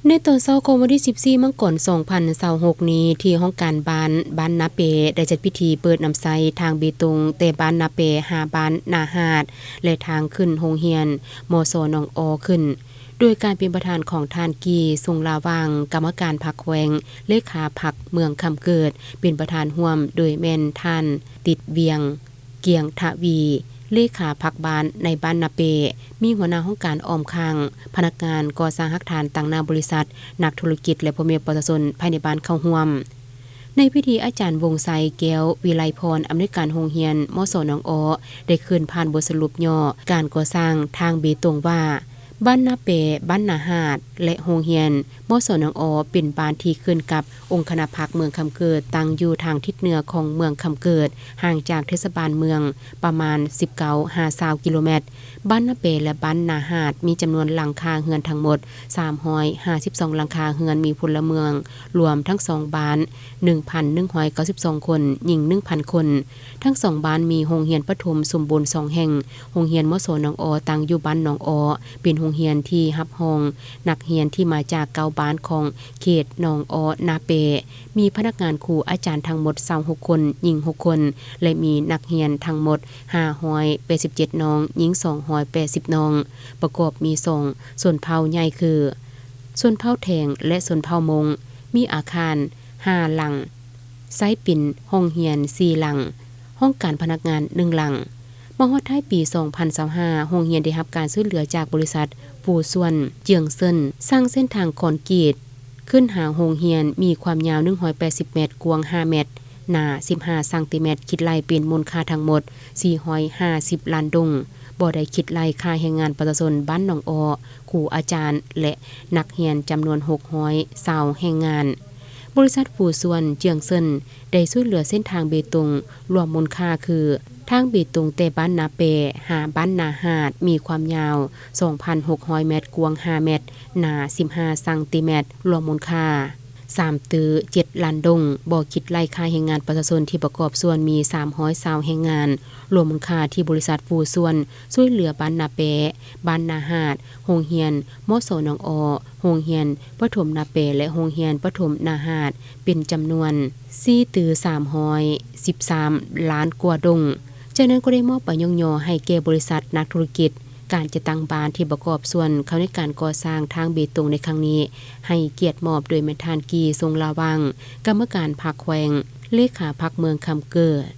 ในตอนเช้าของวันที่14มังกร2026นี้ที่ห้องการบ้านนาเปได้จัดพิธีเปิดน้ำใสทางเบตงแต่บ้านนาเปหาบ้านนาหาดและทางขึ้นโรงเรียนมสนองอขึ้นโดยการเป็นประธานของท่านกีทรงลาวังกรรมการพรรคแขวงเลขาพรรคเมืองคำเกิดเป็นประธานร่วมโดยแม่นท่านติดเวียงเกียงทวีเลขาพรรคบ้านในบ้านนาเปมีหัวหน้าห้องการอ้อมข้างพนักงานก่อสร้างหักฐานต่างหน้าบริษัทนักธุรกิจและพ่อแม่ประชาชนภายในบ้านเข้าร่วมในพิธีอาจารย์วงไซแก้ววิไลพรอำนวยการโรงเรียนมสนองอได้ขึ้นผ่านบทสรุปย่อการก่อสร้างทางเบตงว่าบ้านนาเปบ้านนาหาดและโรงเรียนมสนองอเป็นบ้านที่ขึ้นกับองค์คณะพรรคเมืองคำเกิดตั้งอยู่ทางทิศเหนือของเมืองคำเกิดห่างจากเทศบาลเมืองประมาณ19-50 กิโลเมตรบ้านนาเปและบ้านนาหาดมีจำนวนหลังคาเรือนทั้งหมด352หลังคาเรือนมีพลเมืองรวมทั้ง2บ้าน 1,192 คนหญิง 1,000 คนทั้ง2บ้านมีโรงเรียนประถมสมบูรณ์2แห่งโรงเรียนมสนองอตั้งอยู่บ้านหนองอเป็นโรงเรียนที่รับรองนักเรียนที่มาจาก9บ้านของเขตหนองอนาเปมีพนักงานครูอาจารย์ทั้งหมด26คนหญิง6คนและมีนักเรียนทั้งหมด587น้องหญิง280น้องประกอบมีส่วนเผ่าใหญ่คือส่วนเผ่าแทงและส่วนเผ่ามงมีอาคาร5หลังไซปิ่นห้องเรียน4หลังห้องการพนักงาน1หลังมฮอดท้ายปี2025โรงเรียนได้รับการช่วยเหลือจากบริษัทฟูส่วนเจียงเซินสร้างเส้นทางคอนกรีตขึ้นหาโรงเรียนมีความยาว180เมตรกว้าง5เมตรหนา15ซนติเมตรคิดไล่เป็นมูลค่าทั้งหมด450ล้านดงบ่ได้คิดไล่ค่าแรงงานประชาชนบ้านหนองอครูอาจารย์และนักเรียนจำนวน620แรงงานบริษัทฟูส่วนเจียงเซินได้ช่วยเหลือเส้นทางเบตงรวมมูลค่าคือทางเบตงแต่บ้านนาเปหาบ้านนาหาดมีความยาว 2,600 เมตรกว้าง5เมตรหนา15ซนติเมตรรวมมูลค่า3ตื้อ7ล้านดงบ่คิดไล่ค่าแรงงานประชาชนที่ประกอบส่วนมี320แรงงานรวมมูลค่าที่บริษัทฟูส่วนช่วยเหลือบ้านนาเปบ้านนาหาดโรงเรียนมสนองอโรงเรียนประถมนาเปและโรงเรียนประถมนาหาดเป็นจำนวน4ตื้อ313ล้านกว่าดงจากนั้นก็ได้มอบใบย่อให้แก่บริษัทนักธุรกิจการจะตั้งบ้านที่ประกอบส่วนเขาในการก่อสร้างทางเบตงในครั้งนี้ให้เกียรติมอบโดยแม่ทานกีทรงลาวังกรรมการพรรคแขวงเลขาพรรคเมืองคำเกิด